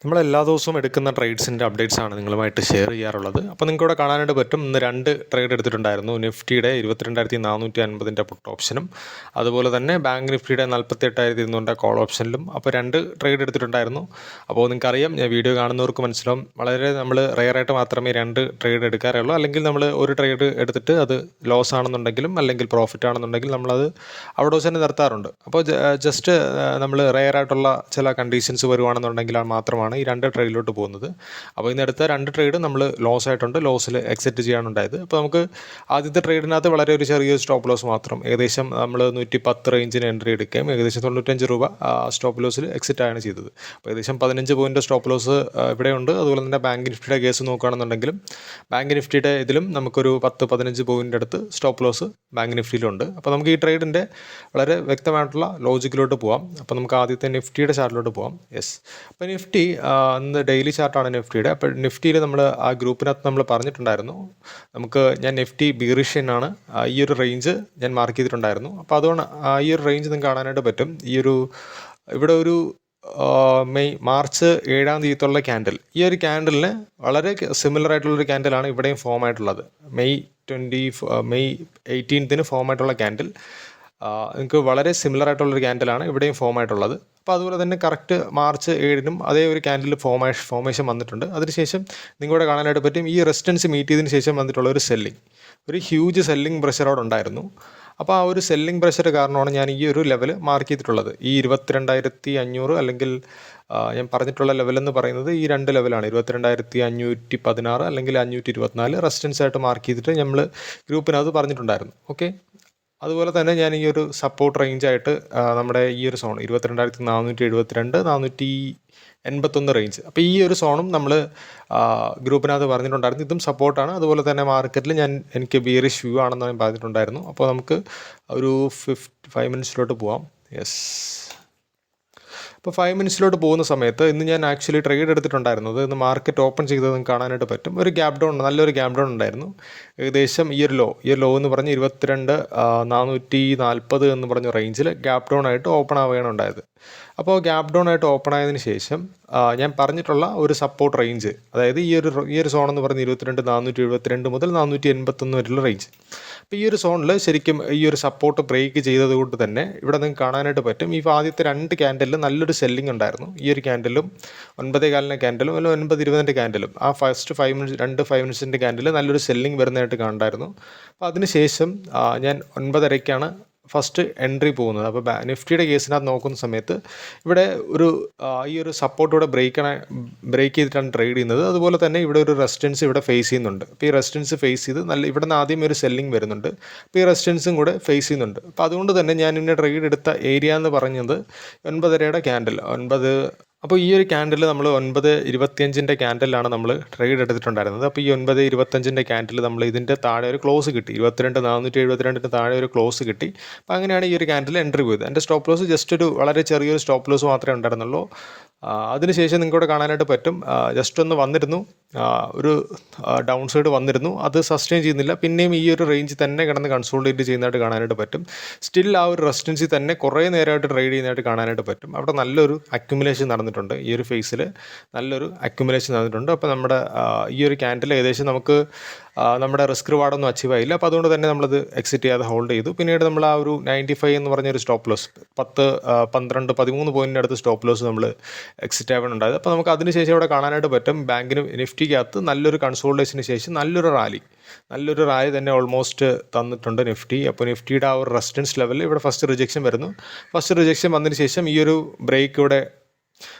നമ്മളെല്ലാ ദിവസവും എടുക്കുന്ന ട്രേഡ്സിൻ്റെ അപ്ഡേറ്റ്സാണ് നിങ്ങളുമായിട്ട് ഷെയർ ചെയ്യാറുള്ളത്. അപ്പോൾ നിങ്ങൾക്ക് ഇവിടെ കാണാനായിട്ട് പറ്റും, ഇന്ന് 2 ട്രേഡ് എടുത്തിട്ടുണ്ടായിരുന്നു. നിഫ്റ്റിയുടെ 22,450 പുട്ട് ഓപ്ഷനും അതുപോലെ തന്നെ ബാങ്ക് നിഫ്റ്റിയുടെ 48,200 കോൾ ഓപ്ഷനിലും. അപ്പോൾ 2 ട്രേഡ് എടുത്തിട്ടുണ്ടായിരുന്നു. അപ്പോൾ നിങ്ങൾക്കറിയാം, ഞാൻ വീഡിയോ കാണുന്നവർക്ക് മനസ്സിലാവും, വളരെ നമ്മൾ റെയറായിട്ട് മാത്രമേ 2 ട്രേഡ് എടുക്കാറുള്ളൂ. അല്ലെങ്കിൽ നമ്മൾ ഒരു ട്രേഡ് എടുത്തിട്ട് അത് ലോസ് ആണെന്നുണ്ടെങ്കിലും അല്ലെങ്കിൽ പ്രോഫിറ്റ് ആണെന്നുണ്ടെങ്കിൽ നമ്മളത് അവിടെ വെച്ച് തന്നെ നിർത്താറുണ്ട്. അപ്പോൾ ജസ്റ്റ് നമ്മൾ റെയറായിട്ടുള്ള ചില കണ്ടീഷൻസ് വരുവാണെന്നുണ്ടെങ്കിൽ മാത്രമാണ് ഈ 2 ട്രേഡിലോട്ട് പോകുന്നത്. അപ്പോൾ ഇന്നെടുത്ത 2 ട്രേഡ് നമ്മൾ ലോസ് ആയിട്ടുണ്ട്, ലോസിൽ എക്സിറ്റ് ചെയ്യാനുണ്ടായത്. അപ്പോൾ നമുക്ക് ആദ്യത്തെ ട്രേഡിനകത്ത് വളരെ ഒരു ചെറിയൊരു സ്റ്റോപ്പ് ലോസ് മാത്രം, ഏകദേശം നമ്മൾ 110 റേഞ്ചിന് എൻട്രി എടുക്കുകയും ഏകദേശം 95 രൂപ സ്റ്റോപ്പ് ലോസിൽ എക്സിറ്റ് ആണ് ചെയ്തത്. അപ്പോൾ ഏകദേശം 15 പോയിൻ്റ് സ്റ്റോപ്പ് ലോസ് ഇവിടെയുണ്ട്. അതുപോലെ തന്നെ ബാങ്ക് നിഫ്റ്റിയുടെ കേസ് നോക്കുകയാണെന്നുണ്ടെങ്കിലും ബാങ്ക് നിഫ്റ്റിയുടെ ഇതിലും നമുക്കൊരു 10-15 പോയിൻ്റ് അടുത്ത് സ്റ്റോപ്പ് ലോസ് ബാങ്ക് നിഫ്റ്റിയിലുണ്ട്. അപ്പോൾ നമുക്ക് ഈ ട്രേഡിൻ്റെ വളരെ വ്യക്തമായിട്ടുള്ള ലോജിക്കിലോട്ട് പോകാം. അപ്പോൾ നമുക്ക് ആദ്യത്തെ നിഫ്റ്റിയുടെ ചാർട്ടിലോട്ട് പോകാം. യെസ്, അപ്പോൾ നിഫ്റ്റി ഇന്ന് ഡെയിലി ചാർട്ടാണ് നിഫ്റ്റിയുടെ. അപ്പോൾ നിഫ്റ്റിയിൽ നമ്മൾ ആ ഗ്രൂപ്പിനകത്ത് നമ്മൾ പറഞ്ഞിട്ടുണ്ടായിരുന്നു, ഞാൻ നിഫ്റ്റി ബീറിഷ്യനാണ്, ഈ ഒരു റേഞ്ച് ഞാൻ മാർക്ക് ചെയ്തിട്ടുണ്ടായിരുന്നു. അപ്പോൾ അതുകൊണ്ട് ഈ ഒരു റേഞ്ച് നിങ്ങൾക്ക് കാണാനായിട്ട് പറ്റും. ഇവിടെ ഒരു മാർച്ച് 7-ാം തീയതിയുള്ള ക്യാൻഡിൽ, ഈ ഒരു ക്യാൻഡിലിന് വളരെ സിമിലർ ആയിട്ടുള്ളൊരു ക്യാൻഡിലാണ് ഇവിടെയും ഫോം ആയിട്ടുള്ളത്. മെയ് 18 ഫോം ആയിട്ടുള്ള ക്യാൻഡിൽ നിങ്ങൾക്ക് വളരെ സിമിലർ ആയിട്ടുള്ളൊരു ക്യാൻഡിലാണ് ഇവിടെയും ഫോം ആയിട്ടുള്ളത്. അപ്പോൾ അതുപോലെ തന്നെ കറക്റ്റ് മാർച്ച് 7-നും അതേ ഒരു ക്യാൻഡിൽ ഫോമേഷൻ വന്നിട്ടുണ്ട്. അതിനുശേഷം നിങ്ങളുടെ കാണാനായിട്ട് പറ്റും, ഈ റെസിസ്റ്റൻസ് മീറ്റ് ചെയ്തതിന് ശേഷം വന്നിട്ടുള്ള ഒരു ഹ്യൂജ് സെല്ലിംഗ് പ്രഷർ അവിടെ ഉണ്ടായിരുന്നു. അപ്പോൾ ആ ഒരു സെല്ലിംഗ് പ്രഷർ കാരണമാണ് ഞാൻ ഈ ഒരു ലെവൽ മാർക്ക് ചെയ്തിട്ടുള്ളത്. ഈ 22,500 അല്ലെങ്കിൽ ഞാൻ പറഞ്ഞിട്ടുള്ള ലെവലെന്ന് പറയുന്നത് ഈ 2 ലെവലാണ്, 22,516 അല്ലെങ്കിൽ 524 റെസിസ്റ്റൻസ് ആയിട്ട് മാർക്ക് ചെയ്തിട്ട് നമ്മൾ ഗ്രൂപ്പിനകത്ത് പറഞ്ഞിട്ടുണ്ടായിരുന്നു. ഓക്കെ, അതുപോലെ തന്നെ ഞാൻ ഈ ഒരു സപ്പോർട്ട് റേഞ്ചായിട്ട് നമ്മുടെ ഈ ഒരു സോൺ 22,472 481 റേഞ്ച്, അപ്പോൾ ഈ ഒരു സോണും നമ്മൾ ഗ്രൂപ്പിനകത്ത് പറഞ്ഞിട്ടുണ്ടായിരുന്നു. ഇതും സപ്പോർട്ടാണ്. അതുപോലെ തന്നെ മാർക്കറ്റിൽ എനിക്ക് ബിയറിഷ് വ്യൂ ആണെന്ന് ഞാൻ പറഞ്ഞിട്ടുണ്ടായിരുന്നു. അപ്പോൾ നമുക്ക് ഒരു 5 മിനിറ്റ്സിലോട്ട് പോവാം. യെസ്, ഇപ്പോൾ 5 മിനിറ്റ്സിലോട്ട് പോകുന്ന സമയത്ത് ഇന്ന് ഞാൻ ആക്ച്വലി ട്രേഡ് എടുത്തിട്ടുണ്ടായിരുന്നത്, ഇന്ന് മാർക്കറ്റ് ഓപ്പൺ ചെയ്തത് നിങ്ങൾക്ക് കാണാനായിട്ട് പറ്റും. ഒരു ഗ്യാപ് ഡൗൺ, നല്ലൊരു ഗ്യാപ് ഡൗൺ ഉണ്ടായിരുന്നു. ഏകദേശം ഈ ഒരു ലോ എന്ന് പറഞ്ഞ് 22,440 എന്ന് പറഞ്ഞ റേഞ്ചിൽ ഗ്യാപ് ഡൗൺ ആയിട്ട് ഓപ്പൺ ആവുകയാണ് ഉണ്ടായത്. അപ്പോൾ ഗ്യാപ് ഡൗൺ ആയിട്ട് ഓപ്പൺ ആയതിനു ശേഷം ഞാൻ പറഞ്ഞിട്ടുള്ള ഒരു സപ്പോർട്ട് റേഞ്ച്, അതായത് ഈ ഒരു സോൺ എന്ന് പറഞ്ഞ് 22,472 മുതൽ 481 വരെയുള്ള റേഞ്ച്. അപ്പോൾ ഈ ഒരു സോണിൽ ശരിക്കും ഈ ഒരു സപ്പോർട്ട് ബ്രേക്ക് ചെയ്തത് കൊണ്ട് തന്നെ ഇവിടെ നിങ്ങൾക്ക് കാണാനായിട്ട് പറ്റും, ഈ ആദ്യത്തെ 2 ക്യാൻഡലിൽ നല്ലൊരു സെല്ലിംഗ് ഉണ്ടായിരുന്നു. ഈ ഒരു ക്യാൻഡലും 9:15 ക്യാൻഡലും അല്ല 9:20 ക്യാൻഡലും, ആ ഫസ്റ്റ് 5 മിനിറ്റ്സിൻ്റെ ക്യാൻഡിൽ നല്ലൊരു സെല്ലിംഗ് വരുന്നതായിട്ട് കണ്ടായിരുന്നു. അപ്പോൾ അതിനുശേഷം ഞാൻ 9:30-ക്കാണ് ഫസ്റ്റ് എൻട്രി പോകുന്നത്. അപ്പോൾ നിഫ്റ്റിയുടെ കേസിനകത്ത് നോക്കുന്ന സമയത്ത് ഇവിടെ ഈ ഒരു സപ്പോർട്ട് ഇവിടെ ബ്രേക്ക് ചെയ്തിട്ടാണ് ട്രേഡ് ചെയ്യുന്നത്. അതുപോലെ തന്നെ ഇവിടെ ഒരു റെസിസ്റ്റൻസ് ഇവിടെ ഫേസ് ചെയ്യുന്നുണ്ട്. അപ്പോൾ ഈ റെസിസ്റ്റൻസ് ഫേസ് ചെയ്ത് ഇവിടെ നിന്ന് ആദ്യം ഒരു സെല്ലിംഗ് വരുന്നുണ്ട്. അപ്പോൾ ഈ റെസിസ്റ്റൻസും കൂടെ ഫേസ് ചെയ്യുന്നുണ്ട്. അപ്പോൾ അതുകൊണ്ട് തന്നെ ഞാൻ ഇന്ന് ട്രേഡ് എടുത്ത ഏരിയ എന്ന് പറഞ്ഞത് 9:30-യുടെ ക്യാൻഡിൽ അപ്പോൾ ഈ ഒരു ക്യാൻഡിൽ നമ്മൾ 9:25 ക്യാൻഡിലാണ് നമ്മൾ ട്രേഡ് എടുത്തിട്ടുണ്ടായിരുന്നത്. അപ്പോൾ ഈ 9:25 ക്യാൻഡിൽ നമ്മൾ ഇതിൻ്റെ താഴെ ഒരു ക്ലോസ് കിട്ടി, 22,472 താഴെ ഒരു ക്ലോസ് കിട്ടി. അപ്പോൾ അങ്ങനെയാണ് ഈ ഒരു ക്യാൻഡിൽ എൻട്രി പോയത്. എൻ്റെ സ്റ്റോപ്പ് ലോസ് ജസ്റ്റ് വളരെ ചെറിയൊരു സ്റ്റോപ്പ് ലോസ് മാത്രമേ ഉണ്ടായിരുന്നുള്ളൂ. അതിനുശേഷം നിങ്ങൾക്കിവിടെ കാണാനായിട്ട് പറ്റും, ജസ്റ്റ് ഒന്ന് വന്നിരുന്നു, ഒരു ഡൗൺ സൈഡ് വന്നിരുന്നു, അത് സസ്റ്റെയിൻ ചെയ്യുന്നില്ല, പിന്നെയും ഈ ഒരു റേഞ്ച് തന്നെ കിടന്ന് കൺസോളിഡേറ്റ് ചെയ്യുന്നതായിട്ട് കാണാനായിട്ട് പറ്റും. സ്റ്റിൽ ആ ഒരു റെസിസ്റ്റൻസിൽ തന്നെ കുറേ നേരമായിട്ട് ട്രേഡ് ചെയ്യുന്നതായിട്ട് കാണാനായിട്ട് പറ്റും. അവിടെ നല്ലൊരു അക്യുമുലേഷൻ നടന്നിട്ടുണ്ട്, ഈ ഒരു ഫേസിൽ നല്ലൊരു അക്യുമുലേഷൻ നടന്നിട്ടുണ്ട്. അപ്പോൾ നമ്മുടെ ഈ ഒരു ക്യാൻഡിൽ ഏകദേശം നമുക്ക് നമ്മുടെ റിസ്ക് റിവാർഡൊന്നും അച്ചീവ് ആയില്ല. അപ്പോൾ അതുകൊണ്ട് തന്നെ നമ്മളത് എക്സിറ്റ് ചെയ്യാതെ ഹോൾഡ് ചെയ്തു. പിന്നീട് നമ്മൾ ആ ഒരു 95 എന്ന് പറഞ്ഞൊരു സ്റ്റോപ്പ് ലോസ് 10, 12, 13 പോയിൻറ്റിൻ്റെ അടുത്ത് സ്റ്റോപ്പ് ലോസ് നമ്മൾ എക്സിറ്റ് ആവാനുണ്ടായത്. അപ്പോൾ നമുക്ക് അതിനുശേഷം ഇവിടെ കാണാനായിട്ട് പറ്റും, നിഫ്റ്റിക്കകത്ത് നല്ലൊരു കൺസോളിഡേഷന് ശേഷം നല്ലൊരു റാലി തന്നെ ഓൾമോസ്റ്റ് തന്നിട്ടുണ്ട് നിഫ്റ്റി. അപ്പോൾ നിഫ്റ്റിയുടെ ആ ഒരു റെസിസ്റ്റൻസ് ലെവലിൽ ഇവിടെ ഫസ്റ്റ് റിജക്ഷൻ വരുന്നു. ഫസ്റ്റ് റിജക്ഷൻ വന്നതിന് ശേഷം ഈ ഒരു ബ്രേക്കിംഗ്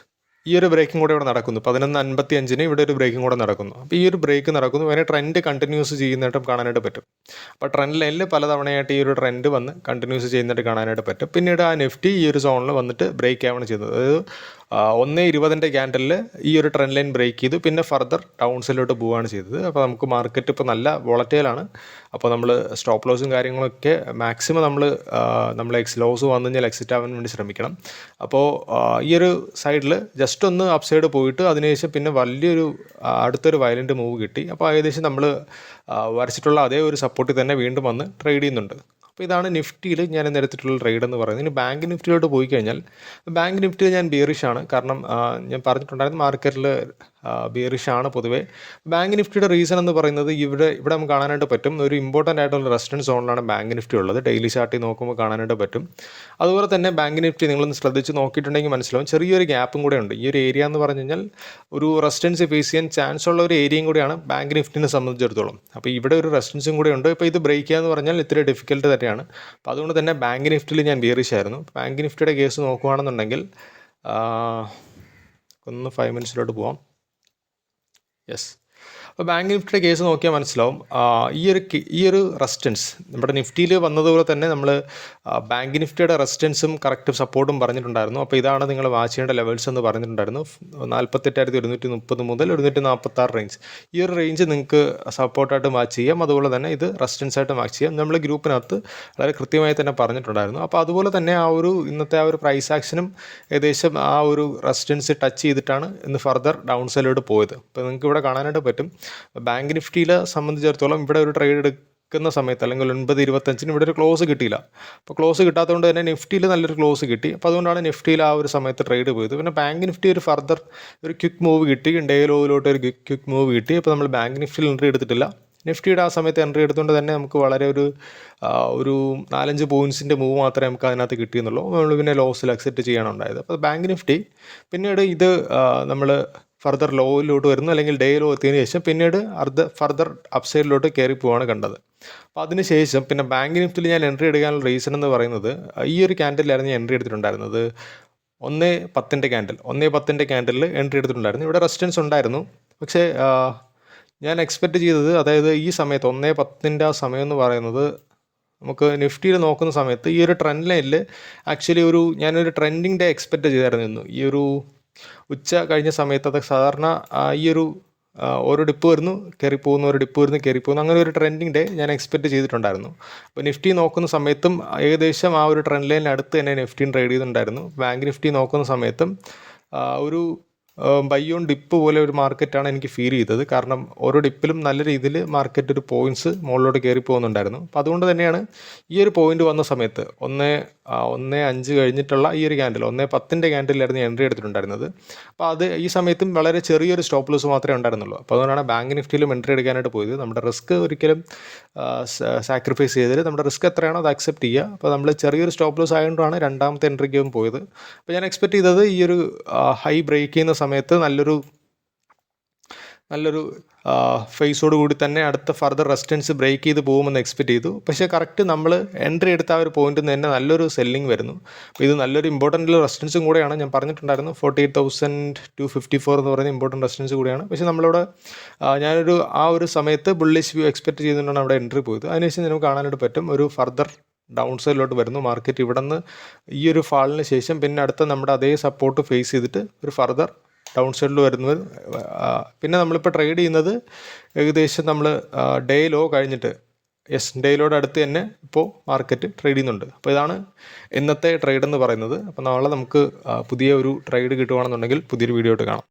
കൂടെ ഇവിടെ നടക്കുന്നു. 11:55 ഇവിടെ ഒരു ബ്രേക്കിംഗ് കൂടെ നടക്കുന്നു. അപ്പോൾ ഈ ഒരു ബ്രേക്ക് നടക്കുന്നു, അതിനെ ട്രെൻഡ് കണ്ടിന്യൂസ് ചെയ്യുന്നതായിട്ടും കാണാനായിട്ട് പറ്റും. അപ്പോൾ ട്രെൻഡ് ലൈനിൽ പലതവണയായിട്ട് ഈ ഒരു ട്രെൻഡ് വന്ന് കണ്ടിന്യൂസ് ചെയ്യുന്നതായിട്ട് കാണാനായിട്ട് പറ്റും. പിന്നീട് ആ നിഫ്റ്റി ഈ ഒരു സോണിൽ വന്നിട്ട് ബ്രേക്ക് ആവാണ് ചെയ്തത്. അതായത് 1:20 ക്യാൻഡലിൽ ഈ ഒരു ട്രെൻഡ് ലൈൻ ബ്രേക്ക് ചെയ്തു, പിന്നെ ഫർദർ ഡൗൺ സൈഡിലോട്ട് പോവുകയാണ് ചെയ്തത്. അപ്പോൾ നമുക്ക് മാർക്കറ്റ് ഇപ്പോൾ നല്ല വോളറ്റൈലാണ്. അപ്പോൾ നമ്മൾ സ്റ്റോപ്പ് ലോസും കാര്യങ്ങളൊക്കെ മാക്സിമം നമ്മൾ ലോസ് വന്നു കഴിഞ്ഞാൽ എക്സിറ്റ് ആവാൻ വേണ്ടി ശ്രമിക്കണം. അപ്പോൾ ഈ ഒരു സൈഡിൽ ജസ്റ്റ് ഒന്ന് അപ്പ് സൈഡ് പോയിട്ട് അതിനുശേഷം പിന്നെ അടുത്തൊരു വയലൻ്റ് മൂവ് കിട്ടി. അപ്പോൾ ഏകദേശം നമ്മൾ വരച്ചിട്ടുള്ള അതേ ഒരു സപ്പോർട്ടിൽ തന്നെ വീണ്ടും വന്ന് ട്രേഡ് ചെയ്യുന്നുണ്ട്. അപ്പോൾ ഇതാണ് നിഫ്റ്റിയിൽ ഞാൻ ഇന്ന് എടുത്തിട്ടുള്ള ട്രേഡ് എന്ന് പറയുന്നത്. ഇനി ബാങ്ക് നിഫ്റ്റിയിലോട്ട് പോയി കഴിഞ്ഞാൽ ബാങ്ക് നിഫ്റ്റിയിൽ ഞാൻ ബിയറിഷാണ്. കാരണം ഞാൻ പറഞ്ഞിട്ടുണ്ടായിരുന്നു മാർക്കറ്റിൽ ബിയറിഷാണ് പൊതുവേ. ബാങ്ക് നിഫ്റ്റിയുടെ റീസൺ എന്ന് പറയുന്നത് ഇവിടെ നമുക്ക് കാണാനായിട്ട് പറ്റും, ഒരു ഇമ്പോർട്ടൻ്റ് ആയിട്ടുള്ള റെസിസ്റ്റൻസ് സോണിലാണ് ബാങ്ക് നിഫ്റ്റി ഉള്ളത്. ഡെയിലി ചാർട്ടിൽ നോക്കുമ്പോൾ കാണാനായിട്ട് പറ്റും. അതുപോലെ തന്നെ ബാങ്ക് നിഫ്റ്റി നിങ്ങളൊന്ന് ശ്രദ്ധിച്ച് നോക്കിയിട്ടുണ്ടെങ്കിൽ മനസ്സിലാവും, ചെറിയൊരു ഗ്യാപ്പും കൂടെ ഉണ്ട്. ഈ ഒരു ഏരിയ എന്ന് പറഞ്ഞു കഴിഞ്ഞാൽ ഒരു റെസിസ്റ്റൻസ് ഫേസ് ചെയ്യാൻ ചാൻസ് ഉള്ള ഒരു ഏരിയയും കൂടിയാണ് ബാങ്ക് നിഫ്റ്റിനെ സംബന്ധിച്ചിടത്തോളം. അപ്പോൾ ഇവിടെ ഒരു റെസിസ്റ്റൻസും കൂടെ ഉണ്ട്. ഇപ്പോൾ ഇത് ബ്രേക്ക് ചെയ്യുക എന്ന് പറഞ്ഞാൽ ഇത്തിരി ഡിഫിക്കൽട്ട് തന്നെയാണ്. അപ്പോൾ അതുകൊണ്ട് തന്നെ ബാങ്ക് നിഫ്റ്റിയിൽ ഞാൻ ബിയറിഷ് ആയിരുന്നു. ബാങ്ക് നിഫ്റ്റിയുടെ കേസ് നോക്കുകയാണെന്നുണ്ടെങ്കിൽ ഒന്ന് 5 മിനിറ്റ്സിലോട്ട് പോവാം. യെസ്, അപ്പോൾ ബാങ്ക് നിഫ്റ്റിയുടെ കേസ് നോക്കിയാൽ മനസ്സിലാവും, ഈ ഒരു റെസിസ്റ്റൻസ് നമ്മുടെ നിഫ്റ്റിയിൽ വന്നതുപോലെ തന്നെ നമ്മൾ ബാങ്ക് നിഫ്റ്റിയുടെ റെസിസ്റ്റൻസും കറക്റ്റ് സപ്പോർട്ടും പറഞ്ഞിട്ടുണ്ടായിരുന്നു. അപ്പോൾ ഇതാണ് നിങ്ങൾ വാച്ച് ചെയ്യേണ്ട ലെവൽസ് എന്ന് പറഞ്ഞിട്ടുണ്ടായിരുന്നു. 48,130 മുതൽ 146 റേഞ്ച്. ഈ ഒരു റേഞ്ച് നിങ്ങൾക്ക് സപ്പോർട്ടായിട്ട് വാച്ച് ചെയ്യാം. അതുപോലെ തന്നെ ഇത് റെസിസ്റ്റൻസ് ആയിട്ട് വാച്ച് ചെയ്യാം. നമ്മൾ ഗ്രൂപ്പിനകത്ത് വളരെ കൃത്യമായി തന്നെ പറഞ്ഞിട്ടുണ്ടായിരുന്നു. അപ്പോൾ അതുപോലെ തന്നെ ഇന്നത്തെ ആ ഒരു പ്രൈസ് ആക്ഷനും ഏകദേശം ആ ഒരു റെസിസ്റ്റൻസ് ടച്ച് ചെയ്തിട്ടാണ് ഇന്ന് ഫർദർ ഡൗൺ സൈഡിലോട്ട് പോയത്. അപ്പോൾ നിങ്ങൾക്ക് ഇവിടെ കാണാനായിട്ട് പറ്റും, ബാങ്ക് നിഫ്റ്റിയെ സംബന്ധിച്ചിടത്തോളം ഇവിടെ ഒരു ട്രേഡ് എടുക്കുന്ന സമയത്ത് അല്ലെങ്കിൽ 9:25 ഇവിടെ ഒരു ക്ലോസ് കിട്ടിയില്ല. അപ്പോൾ ക്ലോസ് കിട്ടാത്തതുകൊണ്ട് തന്നെ നിഫ്റ്റിയിൽ നല്ലൊരു ക്ലോസ് കിട്ടി. അപ്പോൾ അതുകൊണ്ടാണ് നിഫ്റ്റിയിൽ ആ ഒരു സമയത്ത് ട്രേഡ് പോയത്. പിന്നെ ബാങ്ക് നിഫ്റ്റി ഒരു ഫർദർ ഒരു ക്വിക്ക് മൂവ് കിട്ടി, ഡേ ലോയിലോട്ട് ഒരു ക്വിക്ക് മൂവ് കിട്ടി. അപ്പോൾ നമ്മൾ ബാങ്ക് നിഫ്റ്റിയിൽ എൻട്രി എടുത്തിട്ടില്ല. നിഫ്റ്റിയുടെ ആ സമയത്ത് എൻട്രി എടുത്തുകൊണ്ട് തന്നെ നമുക്ക് വളരെ ഒരു 4-5 പോയിൻറ്റ്സിൻ്റെ മൂവ് മാത്രമേ നമുക്ക് അതിനകത്ത് കിട്ടിയെന്നുള്ളൂ. നമ്മൾ പിന്നെ ലോസിൽ അക്സെപ്റ്റ് ചെയ്യാനുണ്ടായത്. അപ്പോൾ ബാങ്ക് നിഫ്റ്റി പിന്നീട് ഇത് നമ്മൾ ഫർദർ ലോയിലോട്ട് വരുന്നു, അല്ലെങ്കിൽ ഡേ ലോ എത്തിയതിന് ശേഷം പിന്നീട് ഫർദർ അപ്സൈഡിലോട്ട് കയറി പോവാണ് കണ്ടത്. അപ്പോൾ അതിനുശേഷം പിന്നെ ബാങ്ക് നിഫ്റ്റിയിൽ ഞാൻ എൻട്രി എടുക്കാനുള്ള റീസൺ എന്ന് പറയുന്നത്, ഈ ഒരു ക്യാൻഡിലായിരുന്നു ഞാൻ എൻട്രി എടുത്തിട്ടുണ്ടായിരുന്നത്. 1:10 ക്യാൻഡിൽ, 1:10 ക്യാൻഡിലിൽ എൻട്രി എടുത്തിട്ടുണ്ടായിരുന്നു. ഇവിടെ റെസിസ്റ്റൻസ് ഉണ്ടായിരുന്നു. പക്ഷേ ഞാൻ എക്സ്പെക്റ്റ് ചെയ്തത്, അതായത് ഈ സമയത്ത് 1:10 ആ സമയം എന്ന് പറയുന്നത് നമുക്ക് നിഫ്റ്റിയിൽ നോക്കുന്ന സമയത്ത് ഈ ഒരു ട്രെൻഡ് ലൈനിൽ ആക്ച്വലി ഞാനൊരു ട്രെൻഡിങ് ഡേ എക്സ്പെക്റ്റ് ചെയ്തായിരുന്നു. ഈ ഒരു ഉച്ച കഴിഞ്ഞ സമയത്ത് അത് സാധാരണ ഈ ഒരു ഓരോ ഡിപ്പ് വരുന്നു കയറി പോകുന്നു, ഒരു ഡിപ്പ് വരുന്നു കയറി പോകുന്നു, അങ്ങനെ ഒരു ട്രെൻഡിങ് ഡേ ഞാൻ എക്സ്പെക്റ്റ് ചെയ്തിട്ടുണ്ടായിരുന്നു. അപ്പോൾ നിഫ്റ്റി നോക്കുന്ന സമയത്തും ഏകദേശം ആ ഒരു ട്രെൻഡ് ലൈനിന് അടുത്ത് തന്നെ നിഫ്റ്റിയും ട്രേഡ് ചെയ്തിട്ടുണ്ടായിരുന്നു. ബാങ്ക് നിഫ്റ്റി നോക്കുന്ന സമയത്തും ഒരു ബൈ ഓൺ ഡിപ്പ് പോലെ ഒരു മാർക്കറ്റാണ് എനിക്ക് ഫീൽ ചെയ്തത്. കാരണം ഓരോ ഡിപ്പിലും നല്ല രീതിയിൽ മാർക്കറ്റ് ഒരു പോയിൻറ്റ്സ് മുകളിലോട്ട് കയറി പോകുന്നുണ്ടായിരുന്നു. അപ്പോൾ അതുകൊണ്ട് തന്നെയാണ് ഈ ഒരു പോയിന്റ് വന്ന സമയത്ത് 1:05 കഴിഞ്ഞിട്ടുള്ള ഈ ഒരു ക്യാൻഡിൽ 1:10 ക്യാൻഡിലായിരുന്നു എൻട്രി എടുത്തിട്ടുണ്ടായിരുന്നത്. അപ്പോൾ ഈ സമയത്തും വളരെ ചെറിയൊരു സ്റ്റോപ്പ് ലോസ് മാത്രമേ ഉണ്ടായിരുന്നുള്ളൂ. അപ്പോൾ അതുകൊണ്ടാണ് ബാങ്ക് നിഫ്റ്റിയിലും എൻട്രി എടുക്കാനായിട്ട് പോയത്. നമ്മുടെ റിസ്ക് ഒരിക്കലും സാക്രിഫൈസ് ചെയ്തിട്ട് നമ്മുടെ റിസ്ക് എത്രയാണോ അത് അക്സെപ്റ്റ് ചെയ്യുക. അപ്പോൾ നമ്മൾ ചെറിയൊരു സ്റ്റോപ്പ് ലോസ് ആയതുകൊണ്ടാണ് രണ്ടാമത്തെ എൻട്രിക്കും പോയത്. അപ്പോൾ ഞാൻ എക്സ്പെക്റ്റ് ചെയ്തത് ഈ ഒരു ഹൈ ബ്രേക്ക് ചെയ്യുന്ന സമയത്ത് നല്ലൊരു ഫേസോട് കൂടി തന്നെ അടുത്ത ഫർദർ റെസിസ്റ്റൻസ് ബ്രേക്ക് ചെയ്ത് പോകുമെന്ന് എക്സ്പെക്റ്റ് ചെയ്തു. പക്ഷേ കറക്റ്റ് നമ്മൾ എൻട്രി എടുത്ത ആ ഒരു പോയിന്റിൽ നിന്ന് തന്നെ നല്ലൊരു സെല്ലിംഗ് വരുന്നു. അപ്പോൾ ഇത് നല്ലൊരു ഇമ്പോർട്ടൻ്റ് റെസിസ്റ്റൻസും കൂടെയാണ്. ഞാൻ പറഞ്ഞിട്ടുണ്ടായിരുന്നു 48,254 എന്ന് പറയുന്ന ഇമ്പോർട്ടൻറ്റ് റെസിസ്റ്റൻസ് കൂടിയാണ്. പക്ഷേ നമ്മളിവിടെ ഞാനൊരു ആ ഒരു സമയത്ത് ബുള്ളിഷ് വ്യൂ എക്സ്പെക്റ്റ് ചെയ്തുകൊണ്ടാണ് അവിടെ എൻട്രി പോയത്. അതിനുശേഷം നമുക്ക് കാണാനായിട്ട് പറ്റും ഒരു ഫർദർ ഡൗൺ സൈഡിലോട്ട് വരുന്നു മാർക്കറ്റ്. ഇവിടെ നിന്ന് ഈ ഒരു ഫാളിന് ശേഷം പിന്നെ അടുത്ത നമ്മുടെ അതേ സപ്പോർട്ട് ഫേസ് ചെയ്തിട്ട് ഒരു ഫർദർ ഡൗൺ സൈഡിൽ വരുന്നത്. പിന്നെ നമ്മളിപ്പോൾ ട്രേഡ് ചെയ്യുന്നത് ഏകദേശം നമ്മൾ ഡേ ലോ കഴിഞ്ഞിട്ട് ഡേ ലോയുടെ അടുത്ത് തന്നെ ഇപ്പോൾ മാർക്കറ്റ് ട്രേഡ് ചെയ്യുന്നുണ്ട്. അപ്പോൾ ഇതാണ് ഇന്നത്തെ ട്രേഡ് എന്ന് പറയുന്നത്. അപ്പോൾ നാളെ നമുക്ക് പുതിയ ഒരു ട്രേഡ് കിട്ടുകയാണെന്നുണ്ടെങ്കിൽ പുതിയൊരു വീഡിയോ ആയിട്ട് കാണാം.